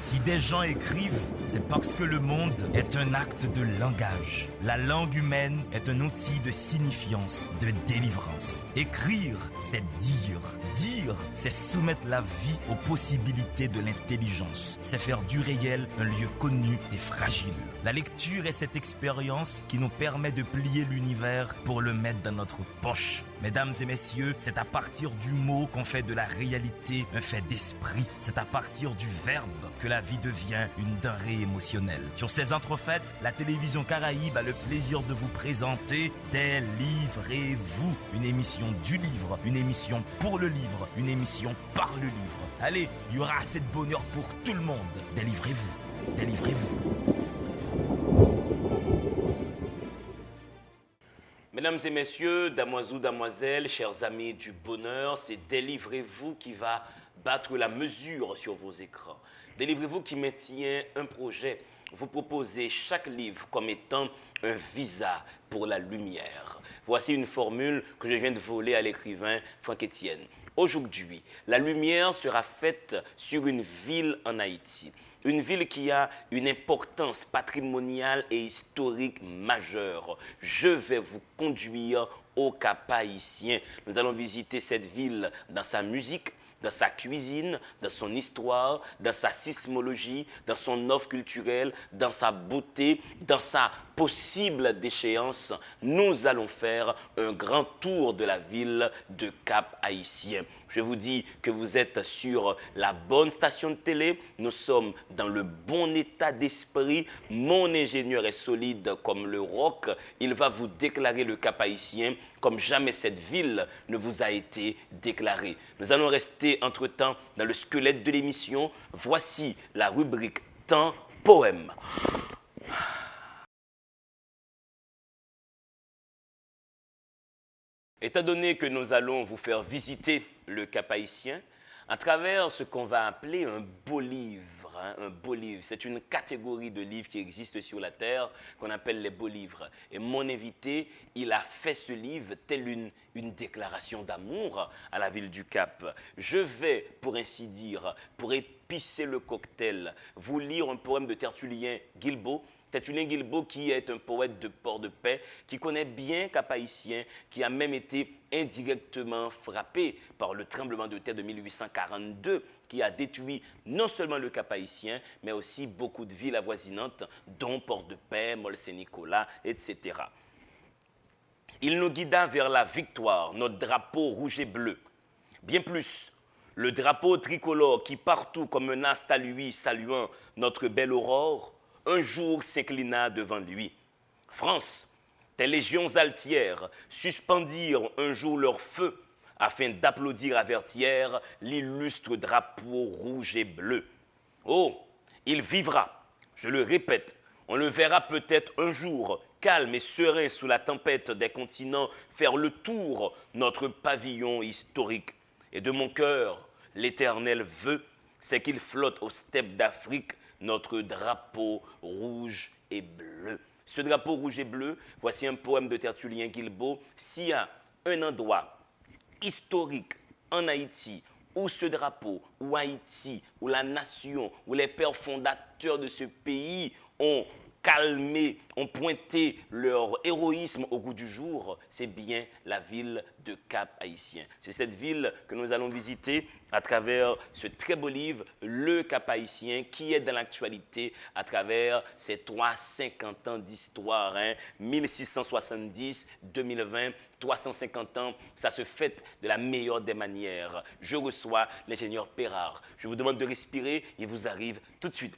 Si des gens écrivent, c'est parce que le monde est un acte de langage. La langue humaine est un outil de signifiance, de délivrance. Écrire, c'est dire. Dire, c'est soumettre la vie aux possibilités de l'intelligence. C'est faire du réel un lieu connu et fragile. La lecture est cette expérience qui nous permet de plier l'univers pour le mettre dans notre poche. Mesdames et messieurs, c'est à partir du mot qu'on fait de la réalité un fait d'esprit. C'est à partir du verbe que la vie devient une denrée émotionnelle. Sur ces entrefaites, la télévision Caraïbe a le plaisir de vous présenter Délivrez-vous, une émission du livre, une émission pour le livre, une émission par le livre. Allez, il y aura assez de bonheur pour tout le monde. Délivrez-vous, délivrez-vous. Mesdames et messieurs, damoiseaux, damoiselles, chers amis du bonheur, c'est Délivrez-vous qui va battre la mesure sur vos écrans. Délivrez-vous qui maintient un projet. Vous proposez chaque livre comme étant un visa pour la lumière. Voici une formule que je viens de voler à l'écrivain Franck Etienne. Aujourd'hui, la lumière sera faite sur une ville en Haïti. Une ville qui a une importance patrimoniale et historique majeure. Je vais vous conduire au Cap Haïtien. Nous allons visiter cette ville dans sa musique, dans sa cuisine, dans son histoire, dans sa sismologie, dans son offre culturelle, dans sa beauté, dans sa possible déchéance. Nous allons faire un grand tour de la ville de Cap Haïtien. Je vous dis que vous êtes sur la bonne station de télé. Nous sommes dans le bon état d'esprit. Mon ingénieur est solide comme le roc. Il va vous déclarer le Cap Haïtien comme jamais cette ville ne vous a été déclarée. Nous allons rester entre-temps dans le squelette de l'émission. Voici la rubrique Temps Poème. Étant donné que nous allons vous faire visiter le Cap Haïtien à travers ce qu'on va appeler un beau livre. Un beau livre, c'est une catégorie de livres qui existe sur la Terre qu'on appelle les beaux livres. Et mon invité, il a fait ce livre tel une déclaration d'amour à la ville du Cap. Je vais, pour ainsi dire, pour épicer le cocktail, vous lire un poème de Tertullien Guilbeault. Tertullien Guilbeault qui est un poète de Port-de-Paix, qui connaît bien Cap Haïtien, qui a même été indirectement frappé par le tremblement de terre de 1842, qui a détruit non seulement le Cap Haïtien, mais aussi beaucoup de villes avoisinantes, dont Port-de-Paix, Mont-Saint-Nicolas, etc. Il nous guida vers la victoire, notre drapeau rouge et bleu. Bien plus, le drapeau tricolore qui partout comme un astre à lui saluant notre belle aurore, un jour s'inclina devant lui. France, tes légions altières suspendirent un jour leur feu afin d'applaudir avertir l'illustre drapeau rouge et bleu. Oh, il vivra, je le répète, on le verra peut-être un jour, calme et serein sous la tempête des continents, faire le tour notre pavillon historique. Et de mon cœur, l'éternel vœu, c'est qu'il flotte aux steppes d'Afrique, notre drapeau rouge et bleu. Ce drapeau rouge et bleu, voici un poème de Tertullien Guilbeault. S'il y a un endroit historique en Haïti où ce drapeau, où Haïti, où la nation, où les pères fondateurs de ce pays ont calmé, ont pointé leur héroïsme au goût du jour, c'est bien la ville de Cap Haïtien. C'est cette ville que nous allons visiter à travers ce très beau livre, Le Cap Haïtien, qui est dans l'actualité à travers ces 350 ans d'histoire, 1670-2020, 350 ans, ça se fête de la meilleure des manières. Je reçois l'ingénieur Pérard. Je vous demande de respirer, il vous arrive tout de suite.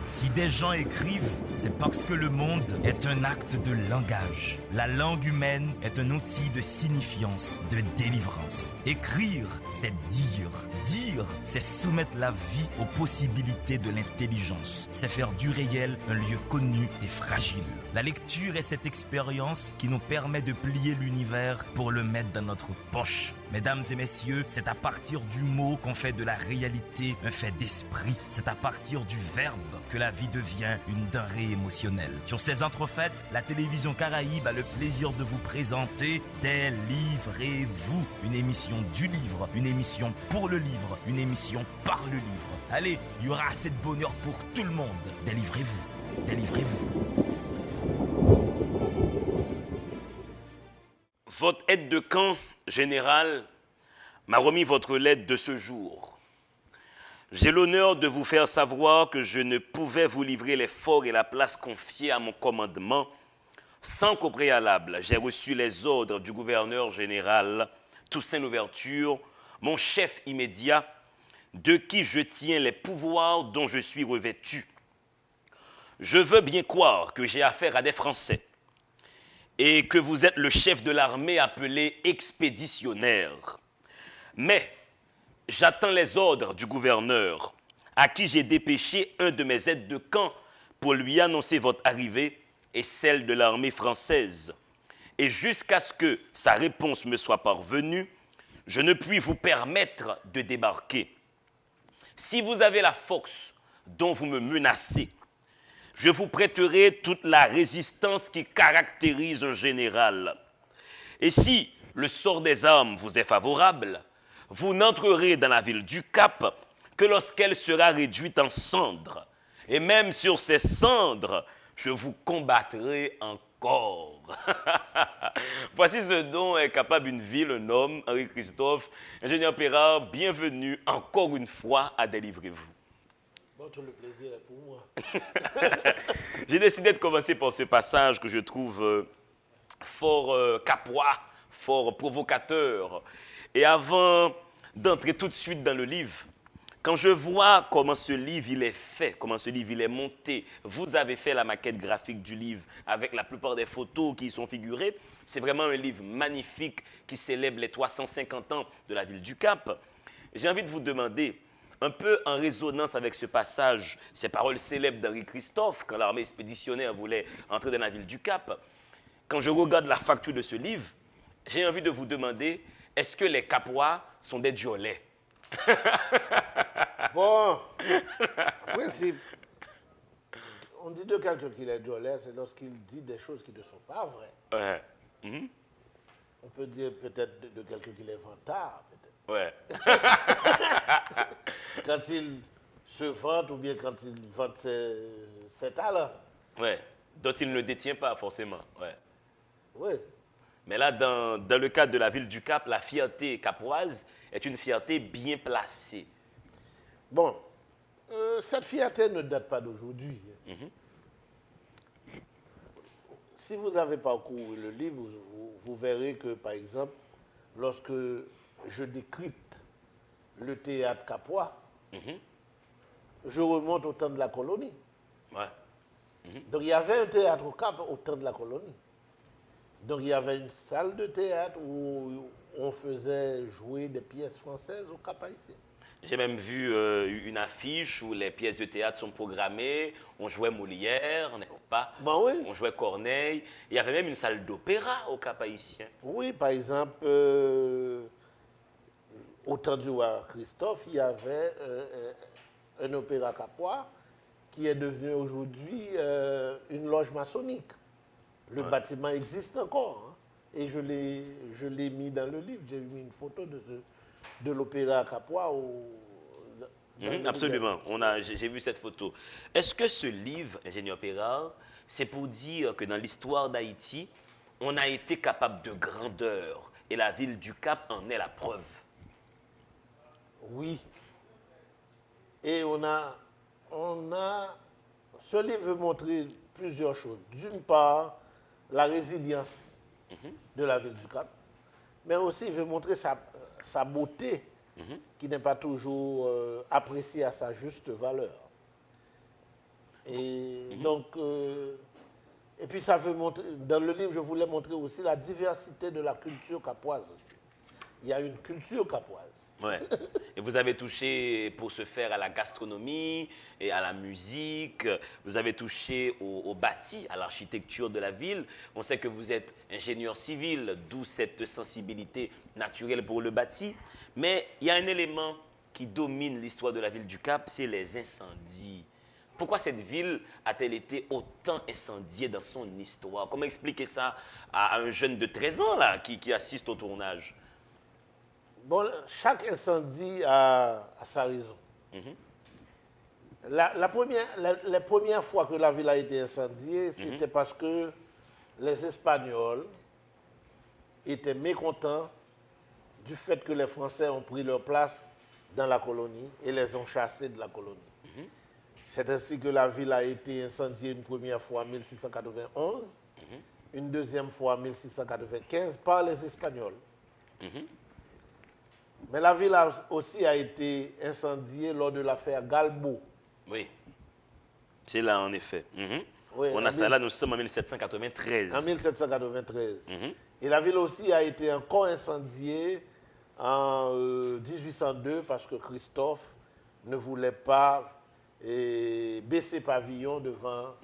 Si des gens écrivent, c'est parce que le monde est un acte de langage. La langue humaine est un outil de signifiance, de délivrance. Écrire, c'est dire. Dire, c'est soumettre la vie aux possibilités de l'intelligence. C'est faire du réel un lieu connu et fragile. La lecture est cette expérience qui nous permet de plier l'univers pour le mettre dans notre poche. Mesdames et messieurs, c'est à partir du mot qu'on fait de la réalité un fait d'esprit. C'est à partir du verbe que la vie devient une denrée émotionnelle. Sur ces entrefaites, la télévision Caraïbe a le plaisir de vous présenter Délivrez-vous, une émission du livre, une émission pour le livre, une émission par le livre. Allez, il y aura assez de bonheur pour tout le monde. Délivrez-vous, délivrez-vous. Votre aide de camp, général, m'a remis votre lettre de ce jour. J'ai l'honneur de vous faire savoir que je ne pouvais vous livrer les forts et la place confiée à mon commandement sans qu'au préalable, j'ai reçu les ordres du gouverneur général Toussaint Louverture, mon chef immédiat, de qui je tiens les pouvoirs dont je suis revêtu. Je veux bien croire que j'ai affaire à des Français et que vous êtes le chef de l'armée appelé expéditionnaire. Mais j'attends les ordres du gouverneur, à qui j'ai dépêché un de mes aides de camp pour lui annoncer votre arrivée et celle de l'armée française. Et jusqu'à ce que sa réponse me soit parvenue, je ne puis vous permettre de débarquer. Si vous avez la force dont vous me menacez, je vous prêterai toute la résistance qui caractérise un général. Et si le sort des armes vous est favorable, vous n'entrerez dans la ville du Cap que lorsqu'elle sera réduite en cendres. Et même sur ces cendres, je vous combattrai encore. Voici ce dont est capable une ville, un homme, Henri Christophe, ingénieur Pérard, bienvenue encore une fois à Délivrez-vous. Bon, tout le plaisir est pour moi. J'ai décidé de commencer par ce passage que je trouve fort capois, fort provocateur. Et avant d'entrer tout de suite dans le livre, quand je vois comment ce livre il est fait, comment ce livre il est monté, vous avez fait la maquette graphique du livre avec la plupart des photos qui y sont figurées. C'est vraiment un livre magnifique qui célèbre les 350 ans de la ville du Cap. J'ai envie de vous demander, un peu en résonance avec ce passage, ces paroles célèbres d'Henri Christophe, quand l'armée expéditionnaire voulait entrer dans la ville du Cap, quand je regarde la facture de ce livre, j'ai envie de vous demander, est-ce que les Capois sont des Diolais? Bon, en principe, on dit de quelqu'un qu'il est Diolais, c'est lorsqu'il dit des choses qui ne sont pas vraies. Ouais. Mhm. On peut dire peut-être de quelqu'un qu'il est vantard, peut-être. Ouais. Quand il se vante ou bien quand il vante ses talents. Ouais. Dont il ne détient pas forcément. Ouais. Oui. Mais là, dans le cadre de la ville du Cap, la fierté capoise est une fierté bien placée. Bon, cette fierté ne date pas d'aujourd'hui. Mhm. Si vous avez parcouru le livre, vous verrez que, par exemple, lorsque je décrypte le théâtre capois, Mhm. je remonte au temps de la colonie. Ouais. Donc il y avait un théâtre au Cap au temps de la colonie. Donc il y avait une salle de théâtre où on faisait jouer des pièces françaises au Cap haïtien. J'ai même vu une affiche où les pièces de théâtre sont programmées. On jouait Molière, n'est-ce pas? Ben oui. On jouait Corneille. Il y avait même une salle d'opéra au Cap haïtien. Oui, par exemple, au temps du roi Christophe, il y avait un opéra capois qui est devenu aujourd'hui une loge maçonnique. Le bâtiment existe encore. Hein, et je l'ai mis dans le livre. J'ai mis une photo de l'opéra capois Absolument. J'ai vu cette photo. Est-ce que ce livre, Ingénieur Pérard, c'est pour dire que dans l'histoire d'Haïti, on a été capable de grandeur et la ville du Cap en est la preuve? Oui. Et ce livre veut montrer plusieurs choses. D'une part, la résilience de la ville du Cap, mais aussi il veut montrer sa beauté qui n'est pas toujours appréciée à sa juste valeur. Et donc, et puis ça veut montrer, dans le livre, je voulais montrer aussi la diversité de la culture capoise aussi. Il y a une culture capoise. Ouais. Et vous avez touché pour ce faire à la gastronomie et à la musique. Vous avez touché au bâti, à l'architecture de la ville. On sait que vous êtes ingénieur civil, d'où cette sensibilité naturelle pour le bâti. Mais il y a un élément qui domine l'histoire de la ville du Cap, c'est les incendies. Pourquoi cette ville a-t-elle été autant incendiée dans son histoire? Comment expliquer ça à un jeune de 13 ans là, qui assiste au tournage? Bon, chaque incendie a sa raison. La première fois que la ville a été incendiée, c'était parce que les Espagnols étaient mécontents du fait que les Français ont pris leur place dans la colonie et les ont chassés de la colonie. C'est ainsi que la ville a été incendiée une première fois en 1691, une deuxième fois en 1695 par les Espagnols. Mais la ville aussi a été incendiée lors de l'affaire Galbo. Oui, c'est là en effet. Oui, On a ça là, nous sommes en 1793. En 1793. Et la ville aussi a été encore incendiée en 1802 parce que Christophe ne voulait pas baisser pavillon devant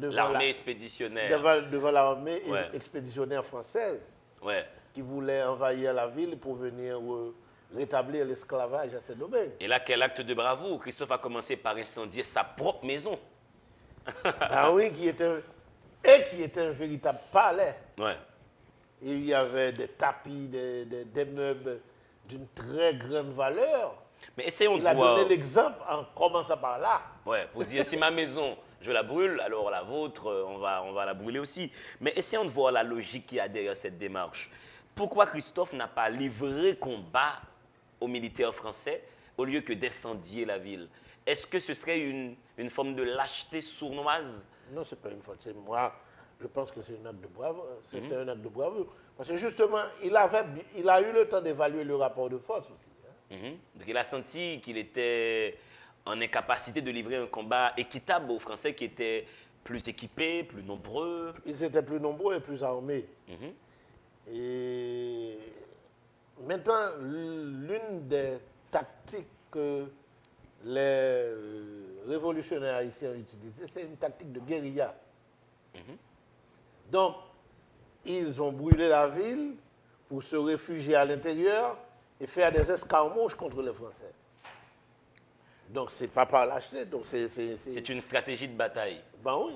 l'armée expéditionnaire. devant l'armée Ouais. expéditionnaire française Ouais. qui voulait envahir la ville pour venir rétablir l'esclavage à ses domaines. Et là, quel acte de bravoure! Christophe a commencé par incendier sa propre maison. Ah oui, qui était un véritable palais. Ouais. Et il y avait des tapis, des meubles d'une très grande valeur. Mais essayons Il de a voir. donné l'exemple en commençant par là. Ouais, pour dire si ma maison, je la brûle, alors la vôtre, on va la brûler aussi. Mais essayons de voir la logique qu'il y a derrière cette démarche. Pourquoi Christophe n'a pas livré combat aux militaires français au lieu que d'incendier la ville? Est-ce que ce serait une forme de lâcheté sournoise? Non, ce n'est pas une faute. C'est moi, je pense que c'est un acte de bravoure. C'est un acte de bravoure. Parce que justement, il a eu le temps d'évaluer le rapport de force aussi. Donc il a senti qu'il était en incapacité de livrer un combat équitable aux Français qui étaient plus équipés, plus nombreux. Ils étaient plus nombreux et plus armés. Et maintenant, l'une des tactiques que les révolutionnaires haïtiens utilisaient, c'est une tactique de guérilla. Donc, ils ont brûlé la ville pour se réfugier à l'intérieur et faire des escarmouches contre les Français. Donc, c'est pas par lâcheté. Donc, C'est une stratégie de bataille. Ben oui.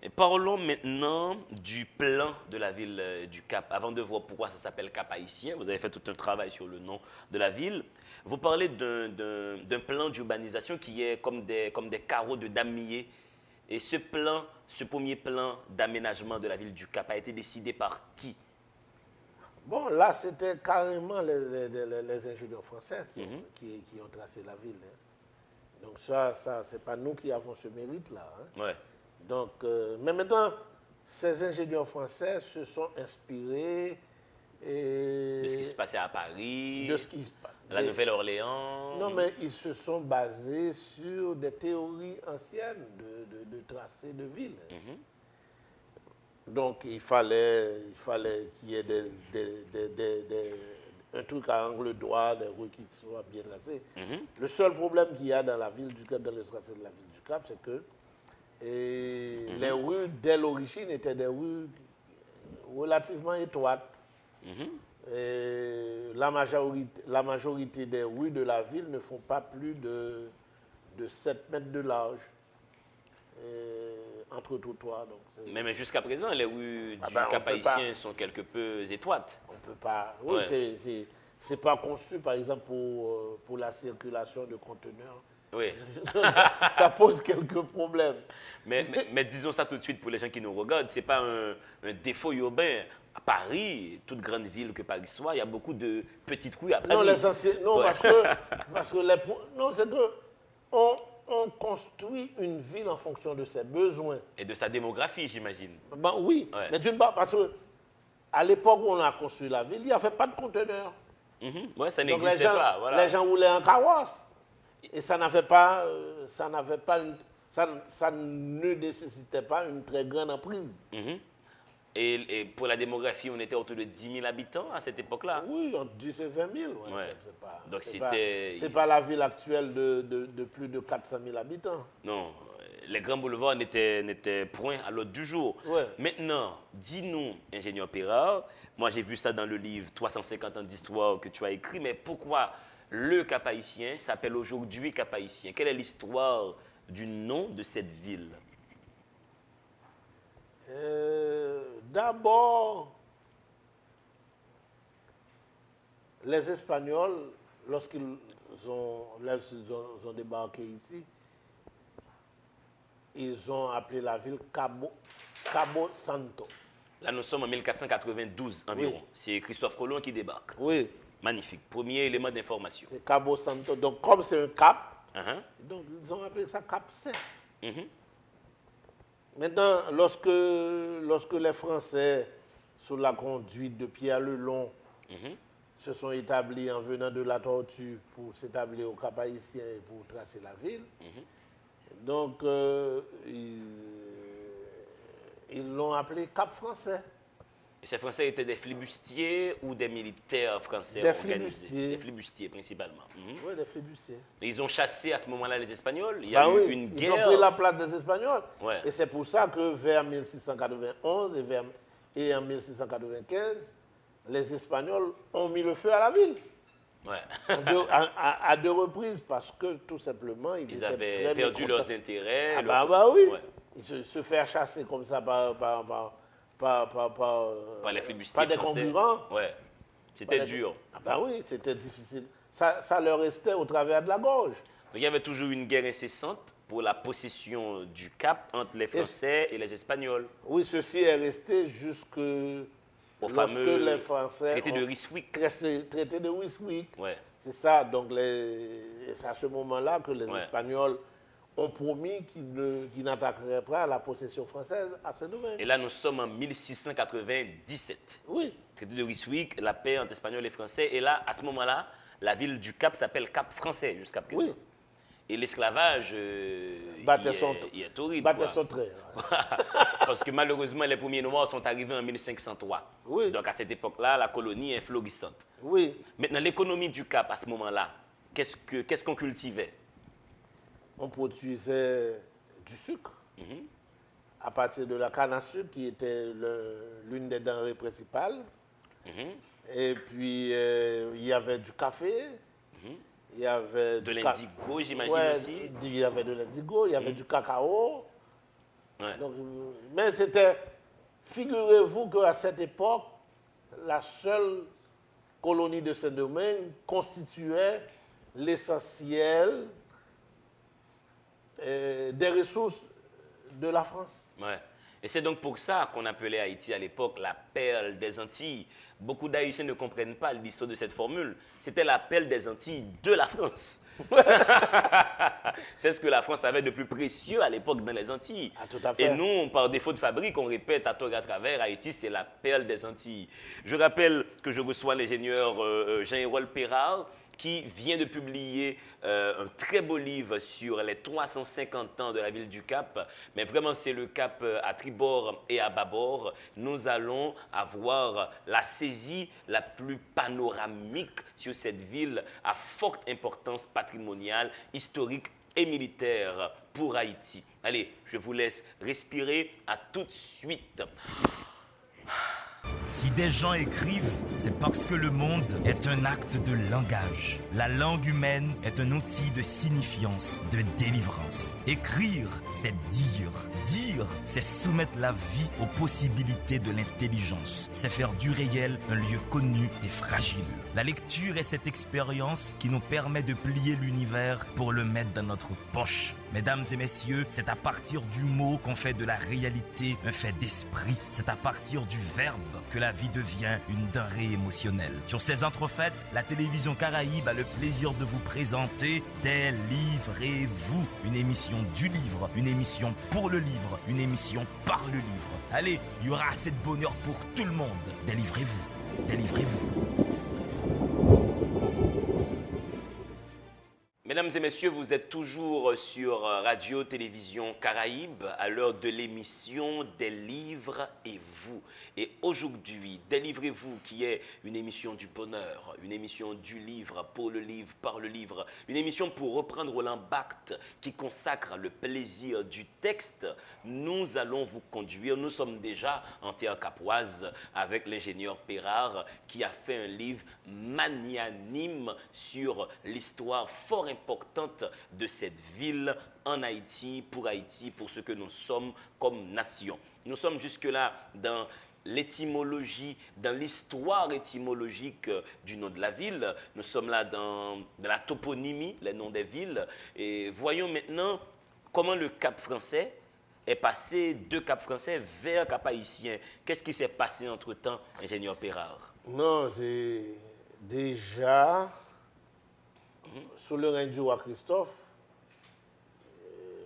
Et parlons maintenant du plan de la ville du Cap. Avant de voir pourquoi ça s'appelle Cap Haïtien, vous avez fait tout un travail sur le nom de la ville. Vous parlez d'un plan d'urbanisation qui est comme des carreaux de damier. Et ce premier plan d'aménagement de la ville du Cap a été décidé par qui? Bon, là, c'était carrément les ingénieurs français qui ont tracé la ville. Donc ça c'est pas nous qui avons ce mérite-là. Ouais. Donc, mais maintenant, ces ingénieurs français se sont inspirés De ce qui se passait à Paris, de ce qui se passe. à la Nouvelle-Orléans. Non, mais ils se sont basés sur des théories anciennes de tracé de ville. Donc, il fallait qu'il y ait un truc à angle droit, des rues qui soient bien tracées. Le seul problème qu'il y a dans la ville du Cap, dans le tracé de la ville du Cap, c'est que les rues, dès l'origine, étaient des rues relativement étroites. Et la majorité des rues de la ville ne font pas plus de 7 mètres de large entre trottoirs. Mais jusqu'à présent, les rues du ben, Cap Haïtien sont quelque peu étroites. On peut pas. Oui, Ouais. c'est pas conçu, par exemple, pour la circulation de conteneurs. Oui. Ça pose quelques problèmes. Mais disons ça tout de suite pour les gens qui nous regardent, ce n'est pas un défaut urbain. À Paris, toute grande ville que Paris soit, il y a beaucoup de petites rues à Paris. Non, non, Ouais. parce que non, c'est que on construit une ville en fonction de ses besoins. Et de sa démographie, j'imagine. Ben oui, Ouais. mais d'une part, parce que à l'époque où on a construit la ville, il n'y avait pas de conteneurs. Ouais, ça Donc n'existait pas. Voilà. les gens roulaient en carrosse. Et ça ne nécessitait pas une très grande emprise. Et pour la démographie, on était autour de 10 000 habitants à cette époque-là. Oui, entre 10 et 20 000. Ouais. Ouais. Donc C'est c'était... pas la ville actuelle de plus de 400 000 habitants. Non, les grands boulevards n'étaient point à l'ordre du jour. Ouais. Maintenant, dis-nous, ingénieur Pérard, moi j'ai vu ça dans le livre 350 ans d'histoire que tu as écrit, mais pourquoi le Cap Haïtien s'appelle aujourd'hui Cap Haïtien? Quelle est l'histoire du nom de cette ville? D'abord, les Espagnols, lorsqu'ils ont débarqué ici, ils ont appelé la ville Cabo Santo. Là, nous sommes en 1492 environ. Oui. C'est Christophe Colomb qui débarque. Oui, Magnifique. Premier élément d'information. c'est Cabo Santo. Donc, comme c'est un cap, Uh-huh. donc ils ont appelé ça Cap Saint. Mhm. Maintenant, lorsque les Français, sous la conduite de Pierre Lelong, Mhm. se sont établis en venant de la Tortue pour s'établir au Cap Haïtien et pour tracer la ville, donc ils l'ont appelé Cap Français. Et ces Français étaient des flibustiers ou des militaires français Des organisés? flibustiers. Des flibustiers principalement. Mhm. Oui, les flibustiers. Et ils ont chassé à ce moment-là les Espagnols. Il y a Ben eu oui, une ils guerre. ont pris la place des Espagnols. Ouais. Et c'est pour ça que vers 1691 et en 1695, les Espagnols ont mis le feu à la ville. Ouais. À deux reprises, parce que tout simplement, ils Ils étaient avaient très perdu mécontents. leurs intérêts. Ah leur- bah oui. Ouais. Se faire chasser comme ça par les flibustiers par des français. concurrents. Ouais. par C'était des- dur. Ah bah oui, c'était difficile. Ça leur restait au travers de la gorge. Donc il y avait toujours une guerre incessante pour la possession du Cap entre les Français et les Espagnols. Oui, ceci est resté jusque Au lorsque fameux les Français traité de ont Ryswick. traité de Ryswick. Ouais. C'est ça, donc c'est à ce moment-là que les Ouais. Espagnols ont promis qu'ils n'attaqueraient pas la possession française à Saint-Domingue. Et là, nous sommes en 1697. Oui, Traité de Ryswick, la paix entre Espagnols et Français. Et là, à ce moment-là, la ville du Cap s'appelle Cap Français jusqu'à présent. oui, Et l'esclavage, Battait il est horrible. battait quoi. son trait. Parce que malheureusement, les premiers Noirs sont arrivés en 1503. Oui. Donc à cette époque-là, la colonie est florissante. Oui, Maintenant, l'économie du Cap, à ce moment-là, qu'est-ce qu'on cultivait? on produisait du sucre à partir de la canne à sucre qui était l'une des denrées principales. Mhm. Et puis il y avait du café, il y avait De du l'indigo, j'imagine ouais, aussi. il y avait de l'indigo, il y avait du cacao. Ouais. Donc, mais c'était, figurez-vous qu'à cette époque, la seule colonie de Saint-Domingue constituait l'essentiel des ressources de la France. Ouais. Et c'est donc pour ça qu'on appelait Haïti à l'époque la perle des Antilles. Beaucoup d'Haïtiens ne comprennent pas l'histoire de cette formule. C'était la perle des Antilles de la France. C'est ce que la France avait de plus précieux à l'époque dans les Antilles. Ah, tout à fait. Et nous, par défaut de fabrique, on répète à tort et à travers, Haïti, c'est la perle des Antilles. Je rappelle que je reçois l'ingénieur Jean-Hérol Pérard, qui vient de publier un très beau livre sur les 350 ans de la ville du Cap. Mais vraiment, c'est le Cap à tribord et à bâbord. Nous allons avoir la saisie la plus panoramique sur cette ville à forte importance patrimoniale, historique et militaire pour Haïti. Allez, je vous laisse respirer. À tout de suite. Si des gens écrivent, c'est parce que le monde est un acte de langage. La langue humaine est un outil de signifiance, de délivrance. Écrire, c'est dire. Dire, c'est soumettre la vie aux possibilités de l'intelligence. C'est faire du réel un lieu connu et fragile. La lecture est cette expérience qui nous permet de plier l'univers pour le mettre dans notre poche. Mesdames et messieurs, c'est à partir du mot qu'on fait de la réalité un fait d'esprit. C'est à partir du verbe que la vie devient une denrée émotionnelle. Sur ces entrefaites, la télévision Caraïbe a le plaisir de vous présenter Délivrez-vous, une émission du livre, une émission pour le livre, une émission par le livre. Allez, il y aura assez de bonheur pour tout le monde. Délivrez-vous, délivrez-vous. Mesdames et messieurs, vous êtes toujours sur Radio-Télévision Caraïbe à l'heure de l'émission Des livres et vous. Et aujourd'hui, Délivrez-vous qui est une émission du bonheur, une émission du livre, pour le livre, par le livre, une émission pour reprendre Roland Barthes qui consacre le plaisir du texte. Nous allons vous conduire, nous sommes déjà en terre capoise avec l'ingénieur Pérard qui a fait un livre magnanime sur l'histoire fort importante importante de cette ville en Haïti, pour ce que nous sommes comme nation. Nous sommes jusque-là dans l'étymologie, dans l'histoire étymologique du nom de la ville. Nous sommes là dans la toponymie, les noms des villes. Et voyons maintenant comment le Cap français est passé de Cap français vers Cap haïtien. Qu'est-ce qui s'est passé entre-temps, ingénieur Pérard? Non, c'est déjà, sous le règne du roi Christophe,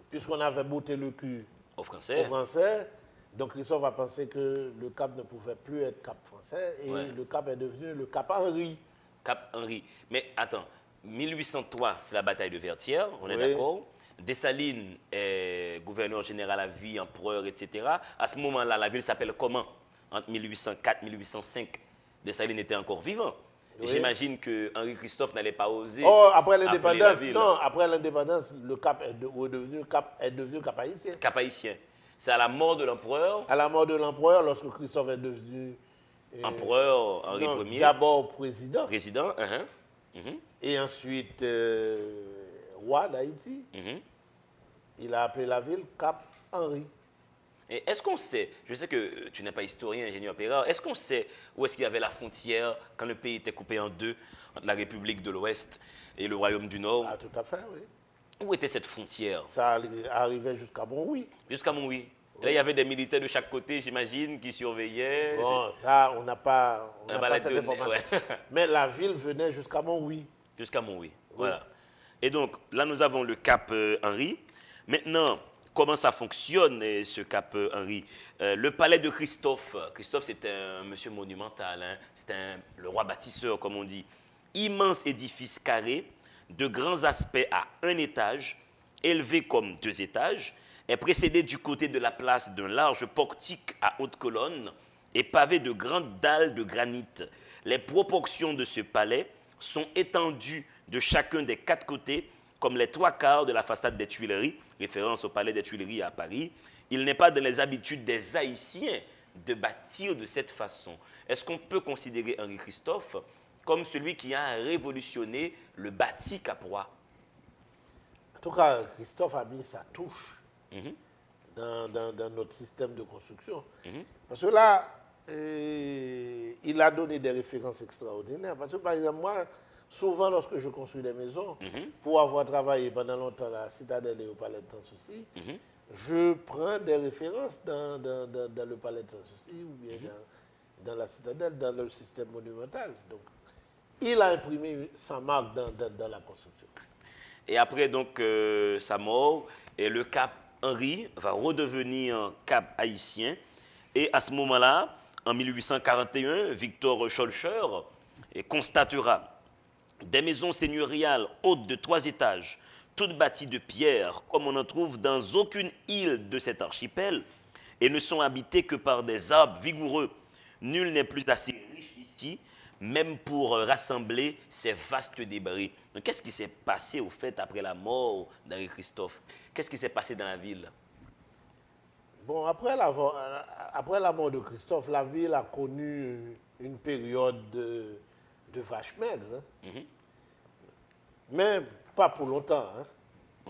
puisqu'on avait botté le cul Aux Français. aux Français, donc Christophe a pensé que le Cap ne pouvait plus être Cap français et Ouais. le Cap est devenu le Cap Henri. Cap Henri. Mais attends, 1803, c'est la bataille de Vertières, on est Oui. d'accord. Dessalines est gouverneur général à vie, empereur, etc. À ce moment-là, la ville s'appelle comment? Entre 1804 et 1805, Dessalines était encore vivant. Oui. J'imagine que Henri Christophe n'allait pas oser. Oh, après appeler la l'indépendance, ville non, après l'indépendance, le Cap est devenu Cap haïtien. Cap haïtien. C'est à la mort de l'empereur, À la mort de l'empereur, lorsque Christophe est devenu empereur Henri non, Ier, d'abord président président. Mhm, et ensuite roi d'Haïti, mhm. il a appelé la ville Cap Henri. Et est-ce qu'on sait, je sais que tu n'es pas historien, ingénieur Pérard, est-ce qu'on sait où est-ce qu'il y avait la frontière quand le pays était coupé en deux entre la République de l'Ouest et le Royaume du Nord? Ah, tout à fait, oui. Où était cette frontière? Ça arrivait jusqu'à Bonoui. Jusqu'à Montouy. Là, il y avait des militaires de chaque côté, j'imagine, qui surveillaient. Bon, ça, on n'a pas, Ah, bah, la cette donnée, information. ouais. Mais la ville venait jusqu'à Montouy. Jusqu'à Montouy. Voilà. Et donc, là, nous avons le Cap Henri. Maintenant, comment ça fonctionne, ce Cap Henri? Le palais de Christophe. Christophe, c'était un monsieur monumental. Hein. C'était le roi bâtisseur, comme on dit. Immense édifice carré, de grands aspects à un étage, élevé comme 2 étages, est précédé du côté de la place d'un large portique à haute colonne et pavé de grandes dalles de granit. Les proportions de ce palais sont étendues de chacun des 4 côtés, comme les 3/4 de la façade des Tuileries, référence au palais des Tuileries à Paris. Il n'est pas dans les habitudes des Haïtiens de bâtir de cette façon. Est-ce qu'on peut considérer Henri Christophe comme celui qui a révolutionné le bâti capois? En tout cas, Christophe a mis sa touche Mhm, dans notre système de construction. mhm. Parce que là, il a donné des références extraordinaires. Parce que, par exemple, moi, souvent, lorsque je construis des maisons, pour avoir travaillé pendant longtemps à la Citadelle et au Palais de Sans-Souci, Mhm. je prends des références dans le Palais de Sans-Souci ou bien dans la Citadelle, dans le système monumental. Donc, il a imprimé sa marque dans la construction. Et après donc sa mort, et le Cap Henri va redevenir Cap haïtien. Et à ce moment-là, en 1841, Victor Schœlcher constatera des maisons seigneuriales hautes de 3 étages, toutes bâties de pierre, comme on n'en trouve dans aucune île de cet archipel, et ne sont habitées que par des arbres vigoureux. Nul n'est plus assez riche ici, même pour rassembler ces vastes débris. Donc, qu'est-ce qui s'est passé au fait après la mort d'Henri Christophe? Qu'est-ce qui s'est passé dans la ville? Bon, après la mort de Christophe, la ville a connu une période de vache maigre. Hein. Mhm. Mais pas pour longtemps. Hein.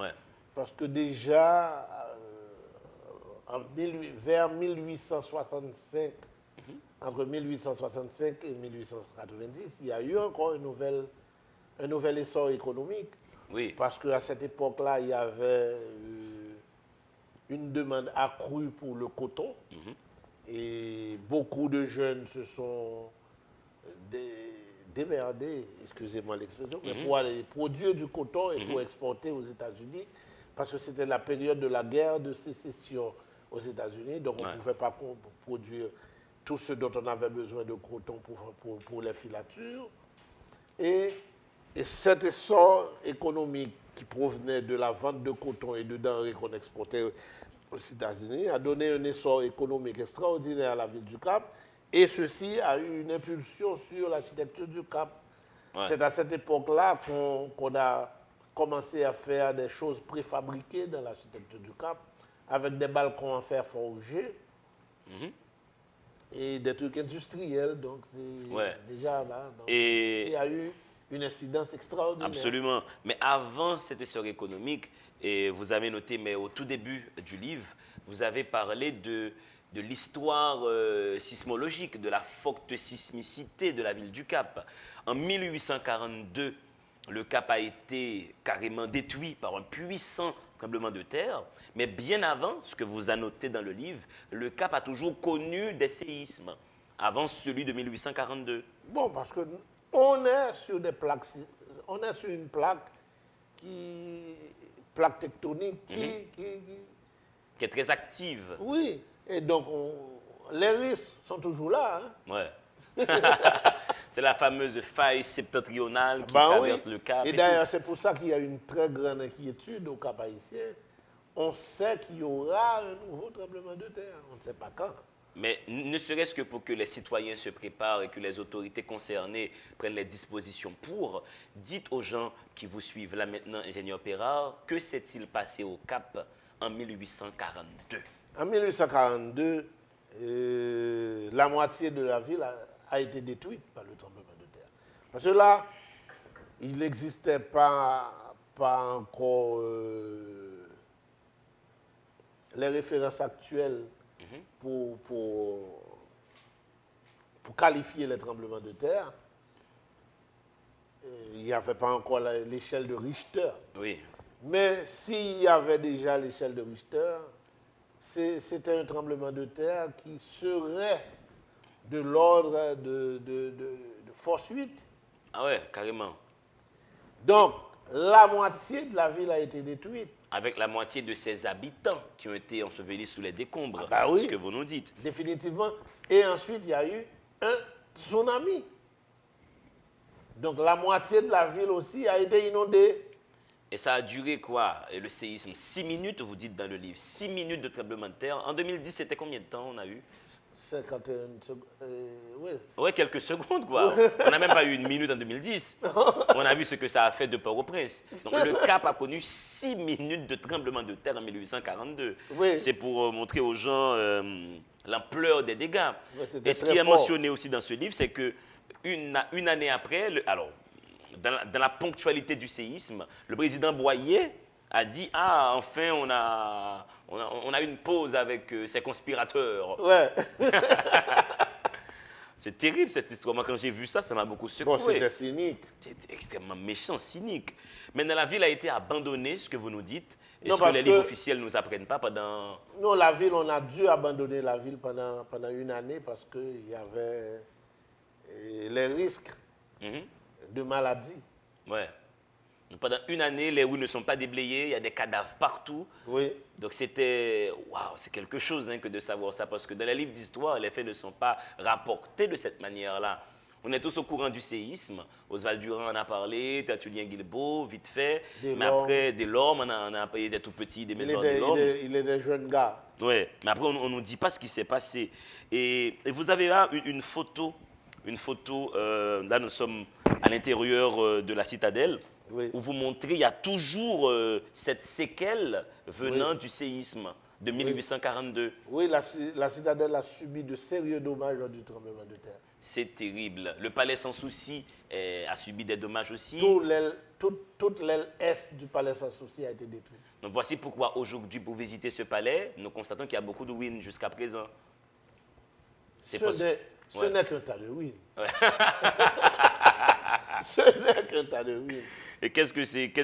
Ouais. Parce que déjà, vers 1865, entre 1865 et 1890, il y a eu encore un nouvel essor économique. Oui. Parce qu'à cette époque-là, il y avait une demande accrue pour le coton. Et beaucoup de jeunes se sont démerdés, excusez-moi l'expression, mais pour aller produire du coton et pour exporter aux États-Unis. Parce que c'était la période de la guerre de sécession aux États-Unis. Donc on ne pouvait pas produire tout ce dont on avait besoin de coton pour les filatures. Et cet essor économique qui provenait de la vente de coton et de denrées qu'on exportait aux États-Unis a donné un essor économique extraordinaire à la ville du Cap. Et ceci a eu une impulsion sur l'architecture du Cap. Ouais. C'est à cette époque-là qu'on a commencé à faire des choses préfabriquées dans l'architecture du Cap, avec des balcons en fer forgé et des trucs industriels. Donc, c'est déjà là. Donc, Et il y a eu une incidence extraordinaire. Absolument. Mais avant cet essor économique, et vous avez noté, mais au tout début du livre, vous avez parlé de l'histoire sismologique, de la forte sismicité de la ville du Cap. En 1842, le Cap a été carrément détruit par un puissant tremblement de terre. Mais bien avant, ce que vous annotez dans le livre, le Cap a toujours connu des séismes, avant celui de 1842. Bon, parce que on est sur des plaques, on est sur une plaque plaque tectonique Qui est très active. oui, et donc les risques sont toujours là. Hein. Ouais. C'est la fameuse faille septentrionale qui Ben traverse oui. le Cap. Et d'ailleurs, c'est pour ça qu'il y a une très grande inquiétude au Cap haïtien. On sait qu'il y aura un nouveau tremblement de terre. On ne sait pas quand. Mais ne serait-ce que pour que les citoyens se préparent et que les autorités concernées prennent les dispositions pour, dites aux gens qui vous suivent là maintenant, ingénieur Pérard, que s'est-il passé au Cap en 1842? En 1842, la moitié de la ville a été détruite par le tremblement de terre. Parce que là, il n'existait pas encore les références actuelles pour qualifier les tremblements de terre. Il n'y avait pas encore l'échelle de Richter. Oui. Mais s'il y avait déjà l'échelle de Richter, c'était un tremblement de terre qui serait de l'ordre de force 8. Ah ouais, carrément. Donc, la moitié de la ville a été détruite. Avec la moitié de ses habitants qui ont été ensevelis sous les décombres, Ah bah oui. ce que vous nous dites. Définitivement. Et ensuite, il y a eu un tsunami. Donc, la moitié de la ville aussi a été inondée. Et ça a duré quoi, le séisme? 6 minutes, vous dites dans le livre. 6 minutes de tremblement de terre. En 2010, c'était combien de temps on a eu? 51 secondes. Oui. Ouais, quelques secondes, quoi. On n'a même pas eu une minute en 2010. On a vu ce que ça a fait de Port-au-Prince. Donc, le Cap a connu 6 minutes de tremblement de terre en 1842. Oui. C'est pour montrer aux gens l'ampleur des dégâts. Ouais, c'était et ce très qui est fort. mentionné aussi dans ce livre, c'est que une année après, dans la ponctualité du séisme, le président Boyer a dit « Ah, enfin, on a une pause avec ces conspirateurs. » Ouais. C'est terrible cette histoire. Moi, quand j'ai vu ça, ça m'a beaucoup secoué. Bon, c'était cynique. C'était extrêmement méchant, cynique. Maintenant, la ville a été abandonnée, ce que vous nous dites, et Non, ce que les parce livres que- officiels ne nous apprennent pas pendant... Non, la ville, on a dû abandonner la ville pendant une année parce qu'il y avait les risques Mhm. de maladie. Ouais. Donc, pendant une année, les rues ne sont pas déblayées, il y a des cadavres partout. Oui. Donc c'était, waouh, c'est quelque chose que de savoir ça, parce que dans les livres d'histoire, les faits ne sont pas rapportés de cette manière-là. On est tous au courant du séisme. Oswald Durand en a parlé, Tertullien Guilbeault, vite fait. Mais Delorme. après, Delorme, on a payé des tout petits, des Il maisons est Delorme. des jeunes gars. Ouais. Mais après, on ne nous dit pas ce qui s'est passé. Et vous avez là une photo, là nous sommes à l'intérieur de la citadelle, Oui. où vous montrez, il y a toujours cette séquelle venant Oui. du séisme de 1842. Oui, la citadelle a subi de sérieux dommages lors du tremblement de terre. C'est terrible. Le palais sans souci a subi des dommages aussi. Toute l'aile est du palais sans souci a été détruite. Donc voici pourquoi aujourd'hui, pour visiter ce palais, nous constatons qu'il y a beaucoup de ruines jusqu'à présent. C'est Ce possible. n'est Ouais. qu'un tas de ruines. Ce n'est qu'un tas de ruines. Et qu'est-ce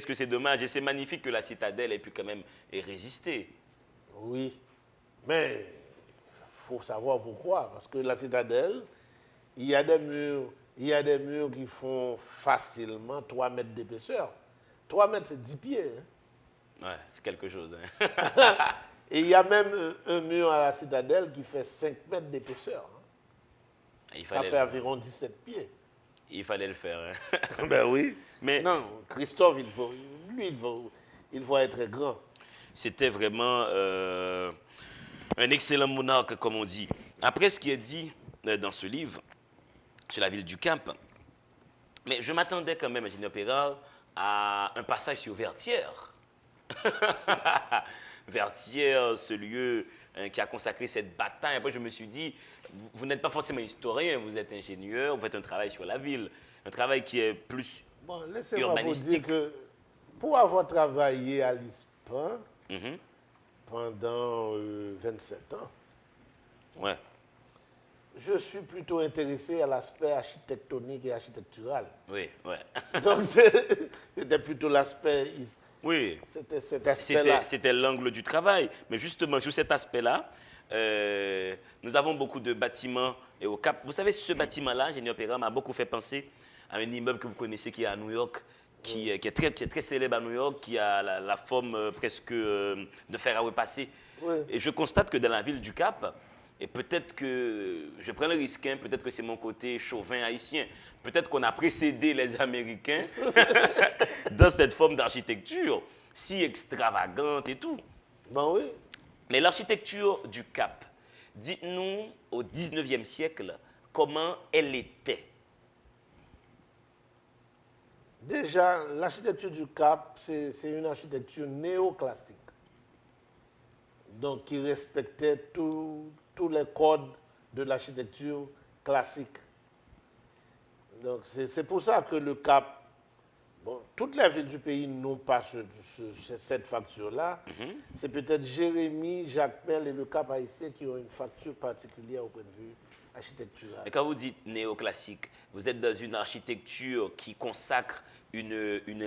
que c'est dommage. Et c'est magnifique que la citadelle ait pu quand même résister. Oui, mais il faut savoir pourquoi. Parce que la citadelle, il y a des murs qui font facilement 3 mètres d'épaisseur. 3 mètres, c'est 10 pieds. Hein. Ouais, c'est quelque chose. Hein. Et il y a même un mur à la citadelle qui fait 5 mètres d'épaisseur. Hein. Ça fait environ 17 pieds. Il fallait le faire. Hein. Ben oui. Mais Non, Christophe, il faut être grand. c'était vraiment un excellent monarque, comme on dit. Après ce qui est dit dans ce livre, sur la ville du Cap, mais je m'attendais quand même, ingénieur Pérard, à un passage sur Vertières. Vertières, ce lieu qui a consacré cette bataille. Après, je me suis dit, vous n'êtes pas forcément historien, vous êtes ingénieur, vous faites un travail sur la ville. Un travail qui est plus Bon, laissez-moi vous dire urbanistique. que pour avoir travaillé à l'ISPAN Mhm. pendant 27 ans, Ouais. je suis plutôt intéressé à l'aspect architectonique et architectural. Oui, ouais. Donc, c'était plutôt l'aspect, Oui. c'était cet aspect-là. C'était l'angle du travail. Mais justement, sur cet aspect-là, nous avons beaucoup de bâtiments. Et au Cap, vous savez, ce bâtiment-là, Ingénieur Perra, m'a beaucoup fait penser à un immeuble que vous connaissez qui est à New York, qui est très célèbre à New York, qui a la forme presque de fer à repasser. Oui. Et je constate que dans la ville du Cap, et peut-être que, je prends le risque, hein, peut-être que c'est mon côté chauvin haïtien, peut-être qu'on a précédé les Américains dans cette forme d'architecture si extravagante et tout. Ben oui. Mais l'architecture du Cap, dites-nous au 19e siècle comment elle était. Déjà, l'architecture du Cap, c'est une architecture néoclassique. Donc, qui respectait tous les codes de l'architecture classique. Donc, c'est pour ça que le Cap, bon, toutes les villes du pays n'ont pas cette facture-là. C'est peut-être Jérémy, Jacmel et le Cap haïtien qui ont une facture particulière au point de vue architectural. Et quand vous dites néoclassique, vous êtes dans une architecture qui consacre une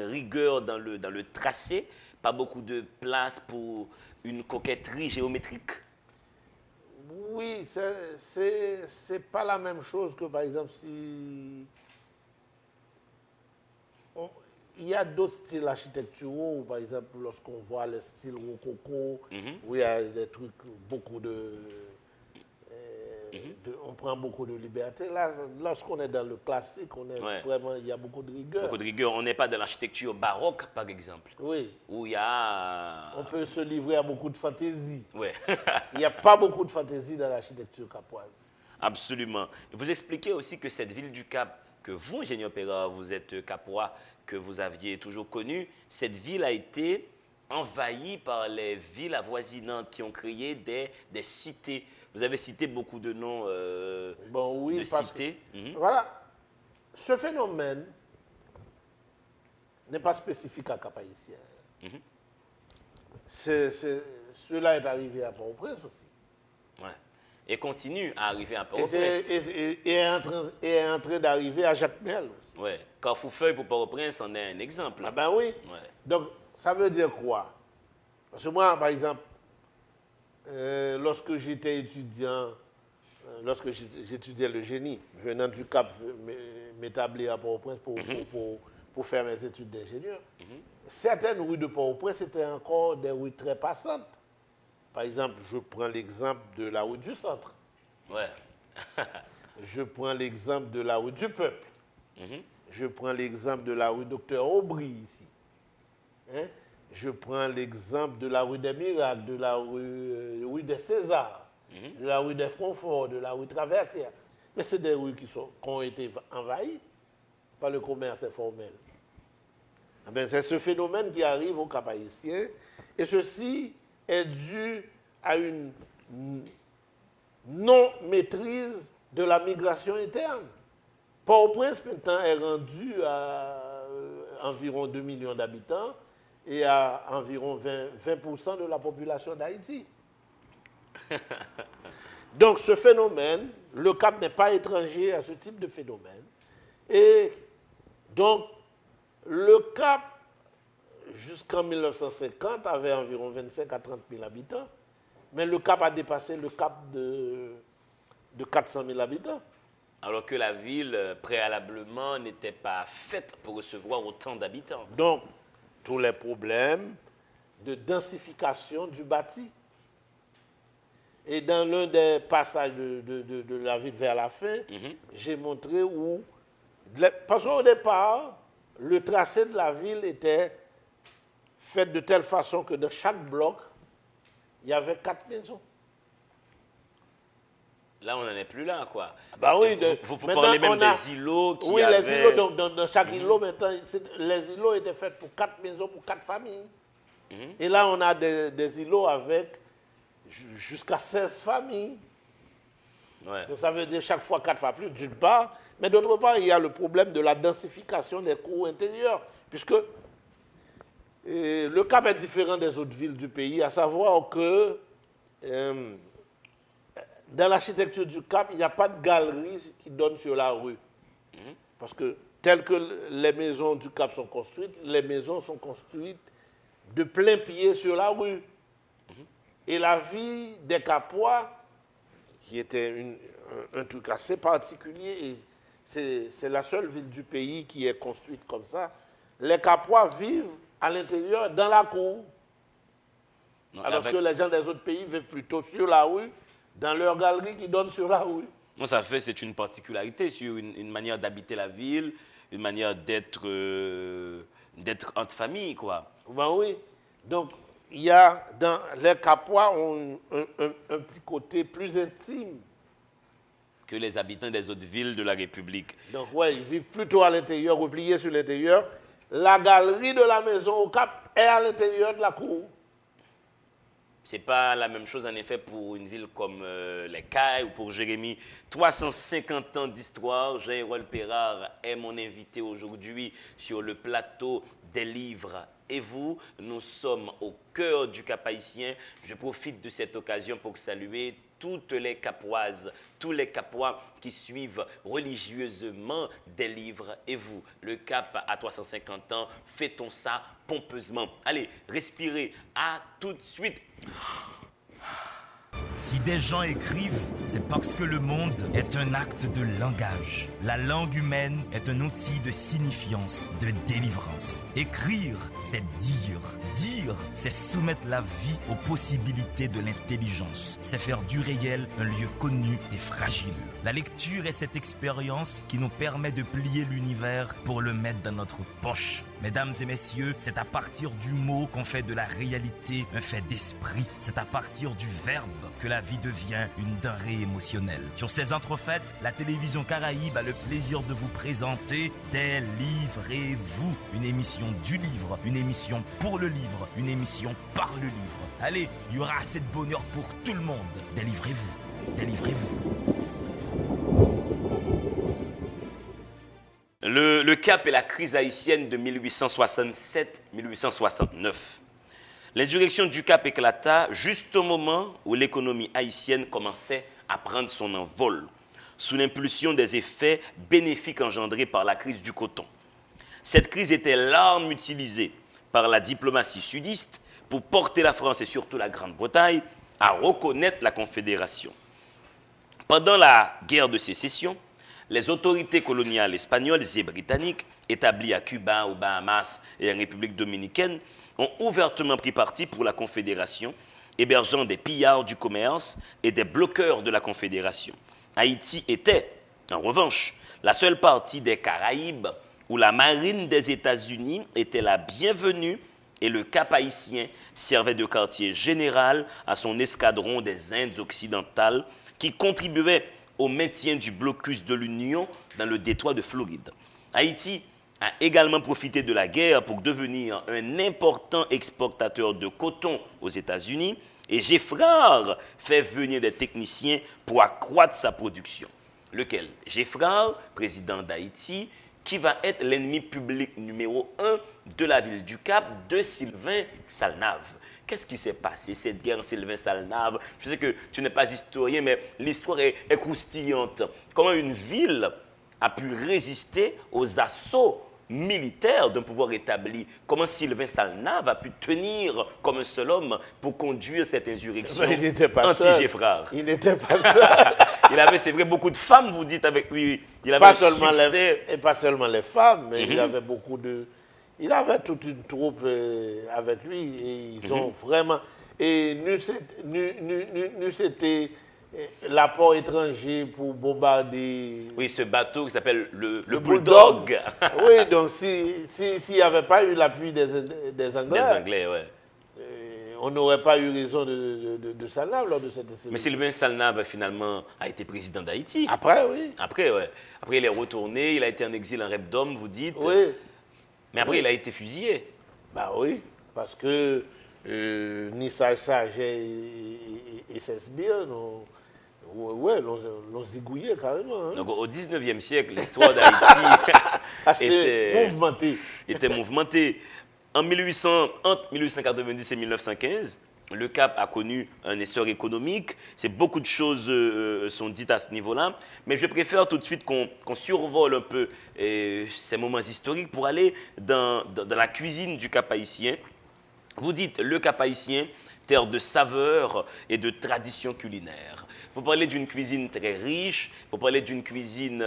rigueur dans le tracé, pas beaucoup de place pour une coquetterie géométrique. Oui, c'est pas la même chose que, par exemple, si... il y a d'autres styles architecturaux, par exemple, lorsqu'on voit le style rococo, où il y a des trucs, beaucoup on prend beaucoup de liberté. Là, lorsqu'on est dans le classique, on est vraiment, il y a beaucoup de rigueur. Beaucoup de rigueur. On n'est pas dans l'architecture baroque, par exemple. Oui. Où il y a... On peut se livrer à beaucoup de fantaisie. Ouais. Il n'y a pas beaucoup de fantaisie dans l'architecture capoise. Absolument. Vous expliquez aussi que cette ville du Cap, que vous, ingénieur Perra, vous êtes capois, que vous aviez toujours connu, cette ville a été envahie par les villes avoisinantes qui ont créé des cités. Vous avez cité beaucoup de noms Bon, oui, de cités. Voilà. Ce phénomène n'est pas spécifique à Cap-Haïtien. Cela est arrivé à Port-au-Prince aussi. Ouais. Et continue à arriver à Et Port-au-Prince. est en train d'arriver à Jacmel aussi. Ouais. Carrefourfeuille pour Port-au-Prince en est un exemple. Ah ben oui. Ouais. Donc, ça veut dire quoi? Parce que moi, par exemple, lorsque j'étais étudiant, lorsque j'étudiais le génie, venant du Cap, m'établir à Port-au-Prince pour faire mes études d'ingénieur, certaines rues de Port-au-Prince étaient encore des rues très passantes. Par exemple, je prends l'exemple de la rue du Centre. Ouais. Je prends l'exemple de la rue du Peuple. Je prends l'exemple de la rue Docteur Aubry ici. Hein? Je prends l'exemple de la rue des Miracles, de la rue des Césars, de la rue des Frontforts, de la rue Traversière. Mais c'est des rues qui ont été envahies par le commerce informel. Ah ben, c'est ce phénomène qui arrive au Cap-Haïtien. Et ceci est dû à une non-maîtrise de la migration interne. Port-au-Prince, maintenant, est rendu à environ 2 millions d'habitants et à environ 20% de la population d'Haïti. Donc, ce phénomène, le Cap n'est pas étranger à ce type de phénomène. Et donc, le Cap, jusqu'en 1950, avait environ 25 à 30 000 habitants. Mais le Cap a dépassé le cap de 400 000 habitants. Alors que la ville, préalablement, n'était pas faite pour recevoir autant d'habitants. Donc, tous les problèmes de densification du bâti. Et dans l'un des passages de la ville vers la fin, j'ai montré où... Parce qu'au départ, le tracé de la ville était fait de telle façon que dans chaque bloc, il y avait 4 maisons. Là, on n'en est plus là, quoi. Bah oui, vous parlez même des îlots qui oui, avaient... les îlots, donc dans chaque îlot, maintenant, les îlots étaient faits pour 4 maisons, pour 4 familles. Et là, on a des îlots avec jusqu'à 16 familles. Ouais. Donc ça veut dire chaque fois 4 fois plus, d'une part, Mais d'autre part, il y a le problème de la densification des cours intérieurs, puisque le Cap est différent des autres villes du pays, à savoir que dans l'architecture du Cap, il n'y a pas de galerie qui donne sur la rue. Parce que telles que les maisons du Cap sont construites, les maisons sont construites de plein pied sur la rue. Et la vie des Capois, qui était un truc assez particulier, et c'est la seule ville du pays qui est construite comme ça, les Capois vivent à l'intérieur, dans la cour. Non, alors que les gens des autres pays vivent plutôt sur la rue, dans leur galerie qui donne sur la rue. Non, c'est une particularité sur une manière d'habiter la ville, une manière d'être entre famille, quoi. Ben oui. Donc, il y a les Capois ont un petit côté plus intime. Que les habitants des autres villes de la République. Donc, ouais, ils vivent plutôt à l'intérieur, repliés sur l'intérieur. La galerie de la maison au Cap est à l'intérieur de la cour. Ce n'est pas la même chose, en effet, pour une ville comme les Cayes ou pour Jérémie. 350 ans d'histoire. Jean-Hérol Pérard est mon invité aujourd'hui sur le plateau des livres. Et vous, nous sommes au cœur du Cap haïtien. Je profite de cette occasion pour saluer toutes les Capoises, tous les Capois qui suivent religieusement des livres. Et vous, le Cap à 350 ans, fêtons ça pompeusement. Allez, respirez. À tout de suite. Si des gens écrivent, c'est parce que le monde est un acte de langage. La langue humaine est un outil de signifiance, de délivrance. Écrire, c'est dire. Dire, c'est soumettre la vie aux possibilités de l'intelligence. C'est faire du réel un lieu connu et fragile. La lecture est cette expérience qui nous permet de plier l'univers pour le mettre dans notre poche. Mesdames et messieurs, c'est à partir du mot qu'on fait de la réalité un fait d'esprit. C'est à partir du verbe que la vie devient une denrée émotionnelle. Sur ces entrefaites, la télévision Caraïbe a le plaisir de vous présenter Délivrez-vous, une émission du livre, une émission pour le livre, une émission par le livre. Allez, il y aura assez de bonheur pour tout le monde. Délivrez-vous, délivrez-vous. Le Cap et la crise haïtienne de 1867-1869. L'insurrection du Cap éclata juste au moment où l'économie haïtienne commençait à prendre son envol, sous l'impulsion des effets bénéfiques engendrés par la crise du coton. Cette crise était l'arme utilisée par la diplomatie sudiste pour porter la France et surtout la Grande-Bretagne à reconnaître la Confédération. Pendant la guerre de sécession, les autorités coloniales espagnoles et britanniques, établies à Cuba, aux Bahamas et en République dominicaine, ont ouvertement pris parti pour la Confédération, hébergeant des pillards du commerce et des bloqueurs de la Confédération. Haïti était, en revanche, la seule partie des Caraïbes où la marine des États-Unis était la bienvenue et le Cap haïtien servait de quartier général à son escadron des Indes occidentales qui contribuait au maintien du blocus de l'Union dans le détroit de Floride. Haïti a également profité de la guerre pour devenir un important exportateur de coton aux États-Unis et Geffrard fait venir des techniciens pour accroître sa production. Lequel? Geffrard, président d'Haïti, qui va être l'ennemi public numéro 1 de la ville du Cap de Sylvain Salnave. Qu'est-ce qui s'est passé, cette guerre Sylvain Salnave? Je sais que tu n'es pas historien, mais l'histoire est croustillante. Comment une ville a pu résister aux assauts militaires d'un pouvoir établi? Comment Sylvain Salnave a pu tenir comme un seul homme pour conduire cette insurrection anti-Geffrard? Il n'était pas seul. Il avait, c'est vrai, beaucoup de femmes, vous dites, avec lui. Il avait pas seulement succès. et pas seulement les femmes, mais il avait beaucoup de... Il avait toute une troupe avec lui et ils ont vraiment... Et nous c'était l'apport étranger pour bombarder... Oui, ce bateau qui s'appelle le Bulldog. Oui, donc s'il n'y avait pas eu l'appui des Anglais... Des Anglais, oui. On n'aurait pas eu raison de Salnave lors de cette insurrection. Mais Sylvain Salnave, finalement, a été président d'Haïti. Après, oui. Après, ouais. Après, il est retourné, il a été en exil en Repdom, vous dites. Oui. Mais après, il a été fusillé. Bah oui, parce que ni Sage et ses sbires, Ouais, l'ont zigouillé carrément. Hein. Donc au 19e siècle, l'histoire d'Haïti Assez était mouvementée. Entre 1890 et 1915, le Cap a connu un essor économique. Beaucoup de choses sont dites à ce niveau-là. Mais je préfère tout de suite qu'on survole un peu ces moments historiques pour aller dans la cuisine du Cap haïtien. Vous dites le Cap haïtien, terre de saveurs et de traditions culinaires. Vous parlez d'une cuisine très riche, vous parlez d'une cuisine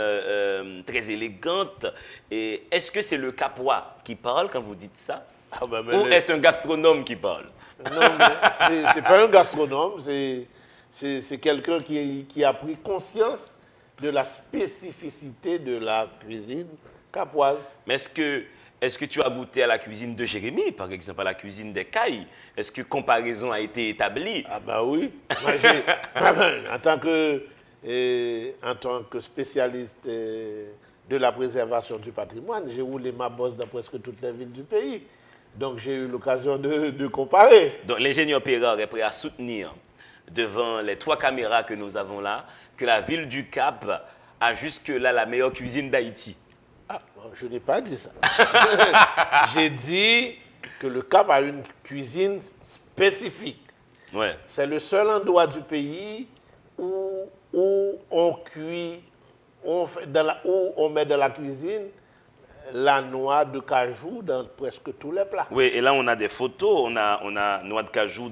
très élégante. Et est-ce que c'est le Capois qui parle quand vous dites ça? Ou est-ce un gastronome qui parle? Non, mais c'est pas un gastronome, c'est quelqu'un qui a pris conscience de la spécificité de la cuisine capoise. Mais est-ce que tu as goûté à la cuisine de Jérémie, par exemple, à la cuisine des Cailles? Est-ce que comparaison a été établie? Ah bah oui. Moi, en tant que spécialiste de la préservation du patrimoine, j'ai roulé ma bosse dans presque toutes les villes du pays. Donc j'ai eu l'occasion de comparer. Donc l'ingénieur Pérard est prêt à soutenir devant les 3 caméras que nous avons là que la ville du Cap a jusque-là la meilleure cuisine d'Haïti. Ah, non, je n'ai pas dit ça. J'ai dit que le Cap a une cuisine spécifique. Ouais. C'est le seul endroit du pays où on cuit, où on met dans la cuisine la noix de cajou dans presque tous les plats. Oui, et là on a des photos, on a noix de cajou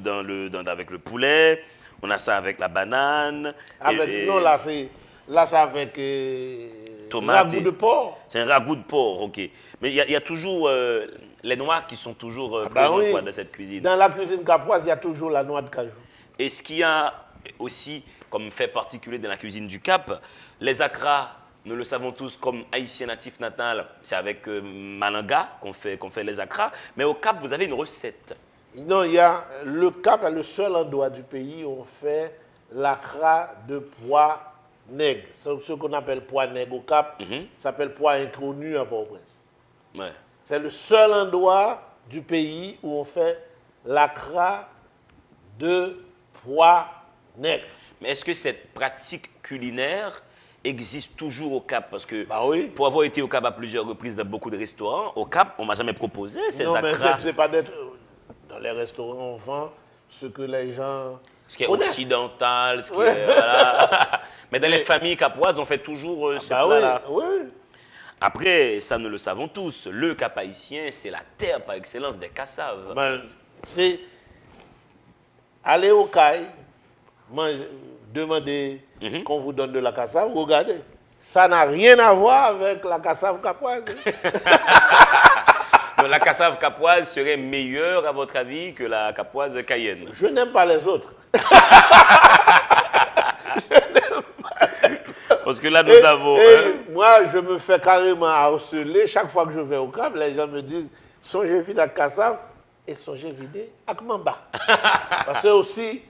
avec le poulet, on a ça avec la banane. Non, là c'est avec tomate. ragoût de porc. C'est un ragoût de porc, ok. Mais il y a toujours les noix qui sont toujours présentes oui. dans cette cuisine. Dans la cuisine capoise, il y a toujours la noix de cajou. Et ce qu'il y a aussi comme fait particulier dans la cuisine du Cap, les akras. Nous le savons tous, comme haïtien natif natal, c'est avec Malanga qu'on fait les akras. Mais au Cap, vous avez une recette. Non, le Cap est le seul endroit du pays où on fait l'acra de pois nègre. Ce qu'on appelle pois nègre au Cap, ça s'appelle pois inconnu à Port-au-Prince. Ouais. C'est le seul endroit du pays où on fait l'acra de pois nègre. Mais est-ce que cette pratique culinaire existe toujours au Cap? Parce que oui. Pour avoir été au Cap à plusieurs reprises dans beaucoup de restaurants, au Cap, on ne m'a jamais proposé ces non, akras. Non, mais c'est pas d'être... Dans les restaurants, on vend ce que les gens ce qui est connaissent. occidental, ce qui est... Voilà. Mais dans les familles capoises, on fait toujours ce plat-là. Oui. Après, ça nous le savons tous, le Cap haïtien, c'est la terre par excellence des cassaves. C'est aller au caille, demander qu'on vous donne de la cassave, regardez. Ça n'a rien à voir avec la cassave capoise. Donc, la cassave capoise serait meilleure, à votre avis, que la capoise cayenne? Je n'aime pas les autres. Parce que là, nous avons... Moi, je me fais carrément harceler. Chaque fois que je vais au Cap, les gens me disent « Songez vider la cassave et songez vider avec mamba. » Parce que aussi,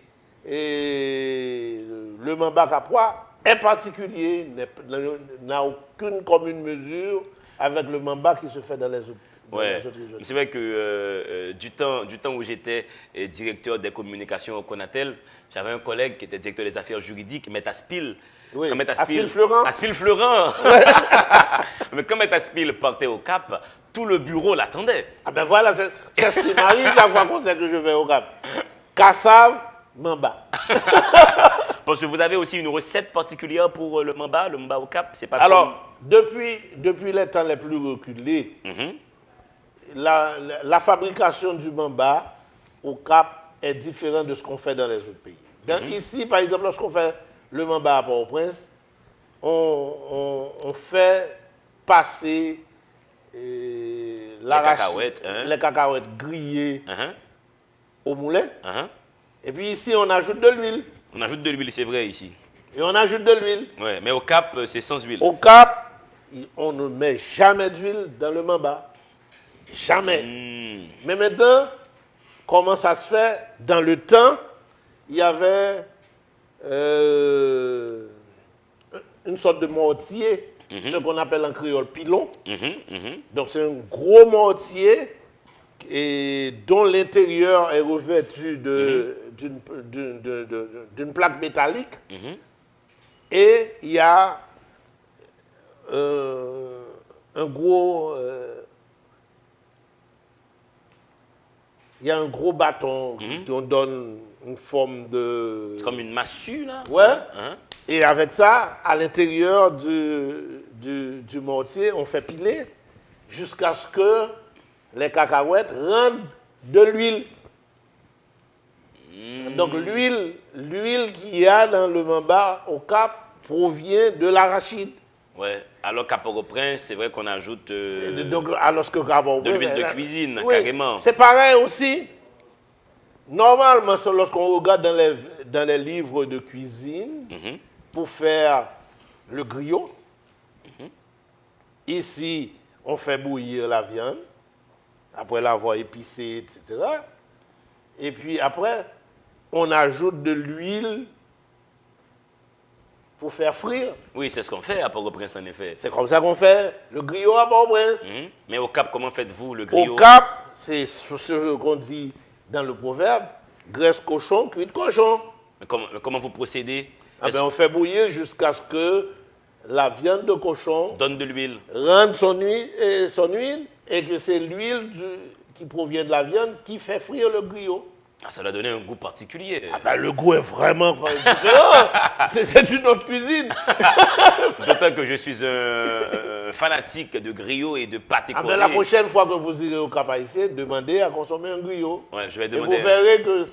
le mamba capois est particulier, n'a aucune commune mesure avec le mamba qui se fait dans les autres. Ouais. C'est vrai que du temps où j'étais directeur des communications au Conatel, j'avais un collègue qui était directeur des affaires juridiques, Metaspil. Oui, Aspil Fleurant. Aspil Fleurant. Ouais. Mais quand Metaspil partait au Cap, tout le bureau l'attendait. Ah ben voilà, c'est ce qui m'arrive chaque fois qu'on sait que je vais au Cap. Cassave, mamba. Parce que vous avez aussi une recette particulière pour le mamba au Cap, c'est pas alors, depuis les temps les plus reculés, la fabrication du mamba au Cap est différente de ce qu'on fait dans les autres pays. Ici, par exemple, lorsqu'on fait le mamba à Port-au-Prince, on fait passer les cacahuètes grillées au moulin. Et puis ici, on ajoute de l'huile. On ajoute de l'huile, c'est vrai ici. Et on ajoute de l'huile. Ouais, mais au Cap, c'est sans huile. Au Cap, on ne met jamais d'huile dans le mamba. Jamais. Mais maintenant, comment ça se fait? Dans le temps, il y avait une sorte de mortier, ce qu'on appelle en créole pilon. Donc c'est un gros mortier et dont l'intérieur est revêtu d'une plaque métallique. Et il y a un gros bâton qu'on donne une forme de... C'est comme une massue, là? Ouais. Hein? Et avec ça, à l'intérieur du mortier, on fait piler jusqu'à ce que les cacahuètes rendent de l'huile. Donc l'huile qu'il y a dans le mamba au Cap provient de l'arachide. Ouais. Alors qu'à Port-au-Prince, c'est vrai qu'on ajoute Donc, alors que de l'huile de cuisine, oui, carrément. c'est pareil aussi. Normalement, c'est lorsqu'on regarde dans les livres de cuisine, pour faire le griot, ici, on fait bouillir la viande, après l'avoir épicée, etc. Et puis après, on ajoute de l'huile pour faire frire. Oui, c'est ce qu'on fait à Port-au-Prince, en effet. C'est comme ça qu'on fait le griot à Port-au-Prince. Mais au Cap, comment faites-vous le griot? Au Cap, c'est ce qu'on dit dans le proverbe, graisse cochon, cuit de cochon. Mais comment vous procédez? On fait bouillir jusqu'à ce que la viande de cochon Donne de l'huile. rende son huile et que c'est l'huile qui provient de la viande qui fait frire le griot. Ah, ça doit donner un goût particulier. Le goût est vraiment différent. C'est une autre cuisine. D'autant que je suis un fanatique de griot et de pâté collé. La prochaine fois que vous irez au Cap Haïtien, demandez à consommer un griot. Ouais, je vais Et demander. vous verrez que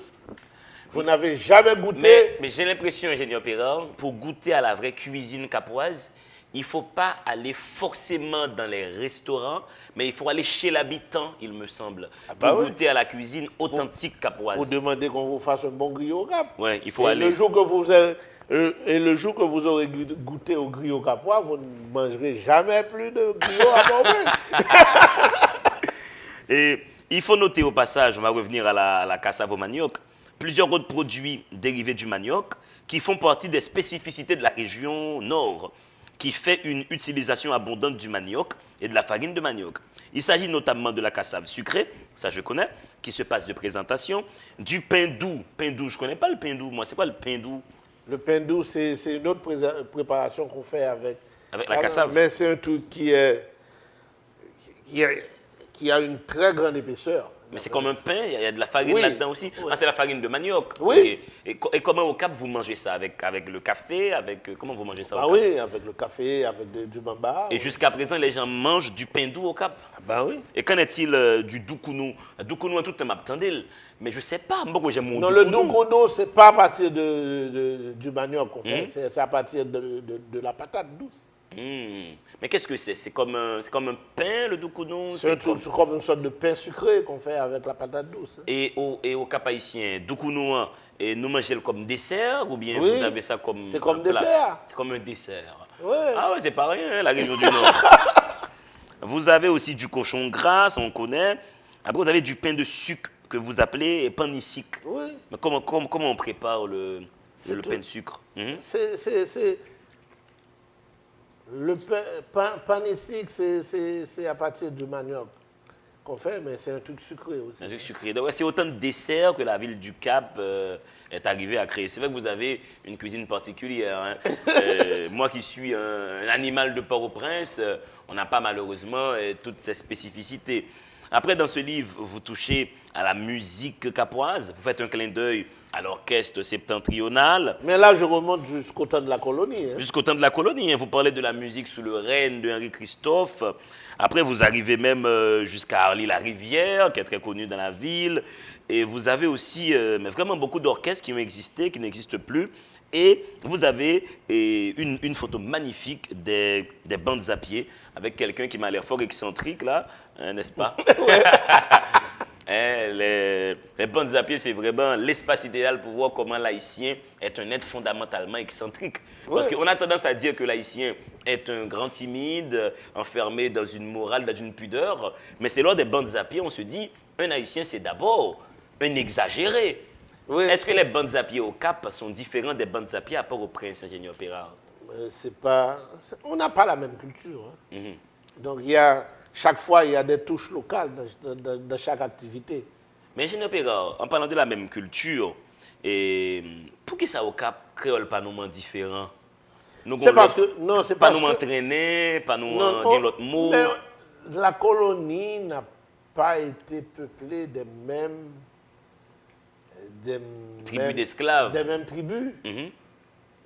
vous n'avez jamais goûté. Mais j'ai l'impression, ingénieur Perard, pour goûter à la vraie cuisine capoise, il ne faut pas aller forcément dans les restaurants, mais il faut aller chez l'habitant, il me semble, pour goûter à la cuisine authentique capoise. Pour demander qu'on vous fasse un bon griot au Cap. Ouais, il faut et aller. Le jour que vous aurez goûté au griot capois, vous ne mangerez jamais plus de griot à Port-au-Prince. Et il faut noter au passage, on va revenir à la cassave au manioc, plusieurs autres produits dérivés du manioc qui font partie des spécificités de la région nord, qui fait une utilisation abondante du manioc et de la farine de manioc. Il s'agit notamment de la cassave sucrée, ça je connais, qui se passe de présentation, du pain doux. Pain doux, je ne connais pas le pain doux, moi, c'est quoi le pain doux? Le pain doux, c'est une autre préparation qu'on fait avec la cassave. Mais c'est un truc qui a une très grande épaisseur. Mais c'est comme un pain, il y a de la farine là-dedans aussi. Oui. Ah, c'est la farine de manioc. Oui. Okay. Et comment au Cap vous mangez ça? Avec le café? Comment vous mangez ça au Cap? Oui, avec le café, avec du bamba. Et jusqu'à présent, les gens mangent du pain doux au Cap? Oui. Et qu'en est-il du doukounou? Doukounou, en tout temps, m'attendez. Mais je ne sais pas, moi, j'aime mon non, doukounou. Le doukounou, ce n'est pas à partir du manioc qu'on fait, c'est à partir de la patate douce. Mais qu'est-ce que c'est? C'est comme un pain, le doukounou? C'est comme une sorte de pain sucré qu'on fait avec la patate douce. Et au Cap haïtien, doukounou, et nous mangeons comme dessert ou bien Oui, vous avez ça comme c'est comme plat? dessert. C'est comme un dessert. Oui. Ah ouais, c'est pas rien, la région du Nord. Vous avez aussi du cochon gras, on connaît. Après, vous avez du pain de sucre que vous appelez panisic. Oui. Mais comment on prépare le pain de sucre? Le panisic, c'est à partir du manioc qu'on fait, mais c'est un truc sucré aussi. Un truc sucré. Donc, c'est autant de desserts que la ville du Cap est arrivée à créer. C'est vrai que vous avez une cuisine particulière. Hein. Moi qui suis un animal de Port-au-Prince, on n'a pas malheureusement toutes ces spécificités. Après, dans ce livre, vous touchez à la musique capoise, vous faites un clin d'œil à l'orchestre septentrional. Mais là, je remonte jusqu'au temps de la colonie. Hein. Jusqu'au temps de la colonie. Hein. Vous parlez de la musique sous le règne de Henri Christophe. Après, vous arrivez même jusqu'à Arly-la-Rivière, qui est très connu dans la ville. Et vous avez aussi mais vraiment beaucoup d'orchestres qui ont existé, qui n'existent plus. Et vous avez une photo magnifique des bandes à pied avec quelqu'un qui m'a l'air fort excentrique, là, hein, n'est-ce pas? Les bandes à pied, c'est vraiment l'espace idéal pour voir comment l'haïtien est un être fondamentalement excentrique. Parce qu'on a tendance à dire que l'haïtien est un grand timide, enfermé dans une morale, dans une pudeur. Mais c'est lors des bandes à pied, on se dit, un haïtien, c'est d'abord un exagéré. Oui. Est-ce que les bandes à pied au Cap sont différentes des bandes à pied à Port-au-Prince, ingénieur Perard? On n'a pas la même culture. Hein. Donc, chaque fois, il y a des touches locales dans chaque activité. Mais ingénieur Perard, en parlant de la même culture, pour qui ça au Cap, créole pas nous différent? C'est parce que non, c'est pas parce nous que entraîner, pas nous non, dire l'autre mot. mais la colonie n'a pas été peuplée Tribus d'esclaves. des mêmes tribus. Mhm.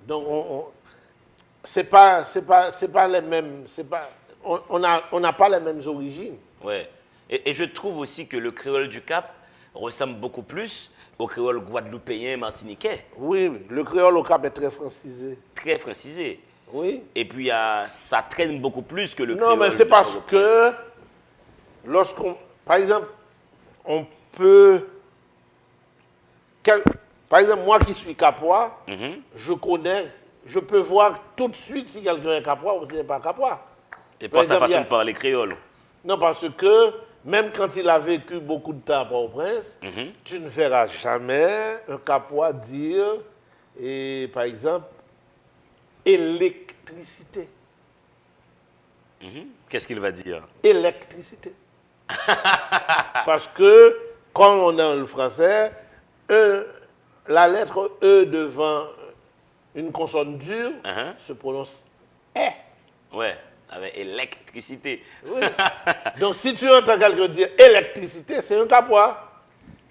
Donc c'est pas les mêmes, on n'a pas les mêmes origines. Ouais. Et je trouve aussi que le créole du Cap ressemble beaucoup plus au créole guadeloupéen martiniquais, Oui, le créole au Cap est très francisé. très francisé. Oui. Et puis ça traîne beaucoup plus que le Non, créole. mais c'est de parce Port-au-Prince. que par exemple, on peut, par exemple, moi qui suis capois, Mhm. je peux voir tout de suite si quelqu'un est capois ou s'il n'est pas capois. C'est Par pas sa exemple, façon de parler créole. Non, parce que même quand il a vécu beaucoup de temps à Port-au-Prince, Mhm. tu ne verras jamais un capois dire, et, par exemple, électricité. Mhm. Qu'est-ce qu'il va dire? Électricité. Parce que, comme on est dans le français, la lettre E devant une consonne dure Uh-huh. se prononce E. Ouais, avec électricité. Oui. Donc, si tu entends quelqu'un dire électricité, c'est un capois.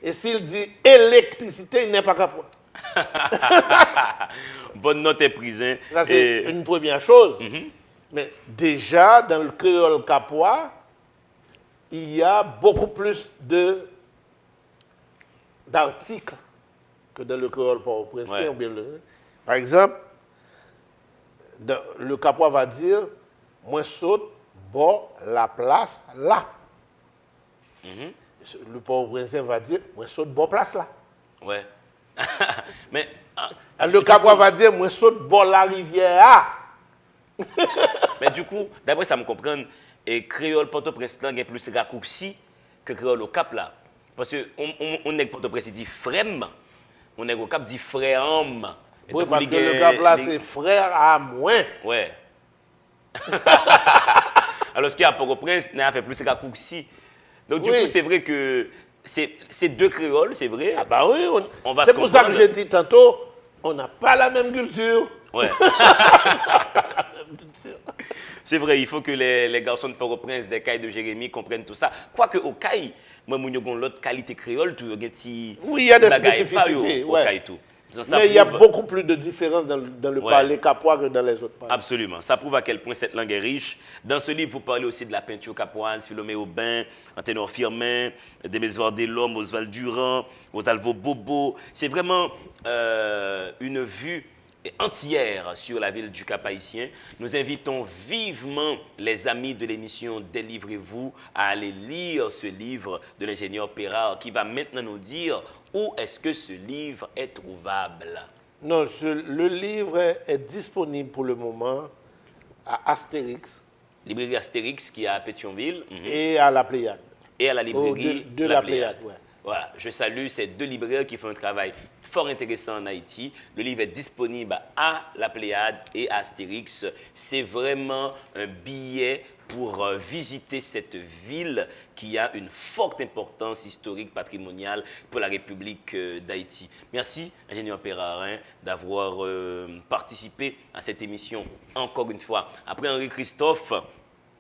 Et s'il dit électricité, il n'est pas capois. Bonne note est prise. Hein. Ça, c'est Et- une première chose. Mhm. Mais déjà, dans le créole capois, il y a beaucoup plus d'articles que dans le créole port-au-prinçien. Ouais. ou bien Par exemple, le capois va dire « Moi saute, bon, la place, là Mhm. ». Le port-au-prinçien va dire « Moi saute, bon, place, là Ouais. Mais ». Le capois va dire « Moi saute, bon, la rivière, là ». Mais du coup, d'après ça me comprendre, et créole Port-au-Prince là est plus raccourci que créole au Cap là. Parce que on est Port-au-Prince dit frème, on est au Cap dit fréam. Et Oui, donc, parce que les- le cap là, les- c'est frère à moins. Ouais. Alors ce qui est à Port-au-Prince n'a fait plus raccourci. Donc du Oui. coup, c'est vrai que c'est deux créoles, c'est vrai. Ah bah oui, On va c'est se pour ça que comprendre. j'ai dit tantôt, on n'a pas la même culture. Ouais. C'est vrai, il faut que les garçons de Port-au-Prince, des cailles de Jérémie comprennent tout ça. Quoique au caille, moi, moi, j'ai l'autre qualité créole, tu regardes Oui, il y a des spécificités, au ouais. caille tout. Ça Mais il y a prouve- beaucoup plus de différences dans le Ouais. parler capois que dans les autres parlers. Absolument. Ça prouve à quel point cette langue est riche. Dans ce livre, vous parlez aussi de la peinture capoise, Philomé Aubin, Anténor Firmin, Demézor Delhomme, Oswald Durand, Rosalvo Bobo. C'est vraiment une vue entière sur la ville du Cap-Haïtien. Nous invitons vivement les amis de l'émission Délivrez-vous à aller lire ce livre de l'ingénieur Perard qui va maintenant nous dire où est-ce que ce livre est trouvable. Non, le livre est disponible pour le moment à Astérix Librairie Astérix qui est à Pétionville. Mhm. et à la Pléiade. Et à la librairie de la Pléiade, ouais. Voilà, je salue ces deux libraires qui font un travail fort intéressant en Haïti. Le livre est disponible à la Pléiade et à Astérix. C'est vraiment un billet pour visiter cette ville qui a une forte importance historique, patrimoniale pour la République d'Haïti. Merci, ingénieur Perrarin, d'avoir participé à cette émission encore une fois. Après Henri Christophe,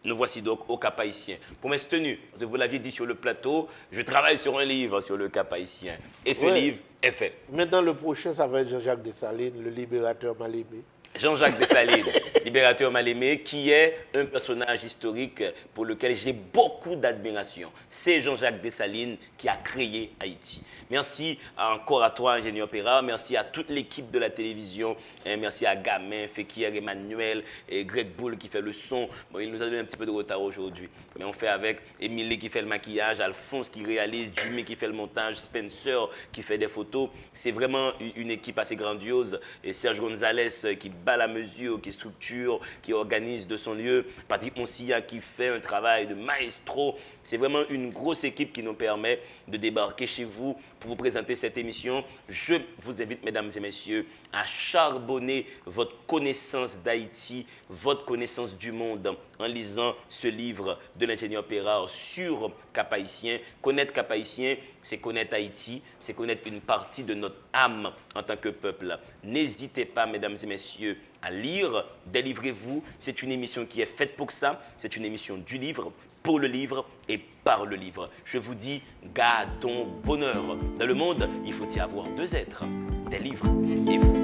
nous voici donc au Cap-Haïtien. Promesse tenue, parce que vous l'aviez dit sur le plateau, je travaille sur un livre sur le Cap-Haïtien. Et ce Ouais. livre est fait. Maintenant, le prochain, ça va être Jean-Jacques Dessalines, le libérateur mal aimé. Jean-Jacques Dessalines, libérateur mal-aimé, qui est un personnage historique pour lequel j'ai beaucoup d'admiration. C'est Jean-Jacques Dessalines qui a créé Haïti. Merci encore à toi, ingénieur Perard. Merci à toute l'équipe de la télévision. Merci à Gamin, Fekir, Emmanuel et Greg Boule qui fait le son. Bon, il nous a donné un petit peu de retard aujourd'hui. Mais on fait avec Émilie qui fait le maquillage, Alphonse qui réalise, Jimmy qui fait le montage, Spencer qui fait des photos. C'est vraiment une équipe assez grandiose. Et Serge Gonzalez qui bat la mesure, qui structure, qui organise de son lieu. Patrick Monsilla qui fait un travail de maestro. C'est vraiment une grosse équipe qui nous permet de débarquer chez vous pour vous présenter cette émission. Je vous invite, mesdames et messieurs, à charbonner votre connaissance d'Haïti, votre connaissance du monde en lisant ce livre de l'ingénieur Pérard sur Cap-Haïtien. Connaître Cap-Haïtien, c'est connaître Haïti, c'est connaître une partie de notre âme en tant que peuple. N'hésitez pas, mesdames et messieurs, à lire, délivrez-vous. C'est une émission qui est faite pour ça. C'est une émission du livre, pour le livre et par le livre. Je vous dis, gardons bonheur. Dans le monde, il faut y avoir deux êtres, des livres et vous.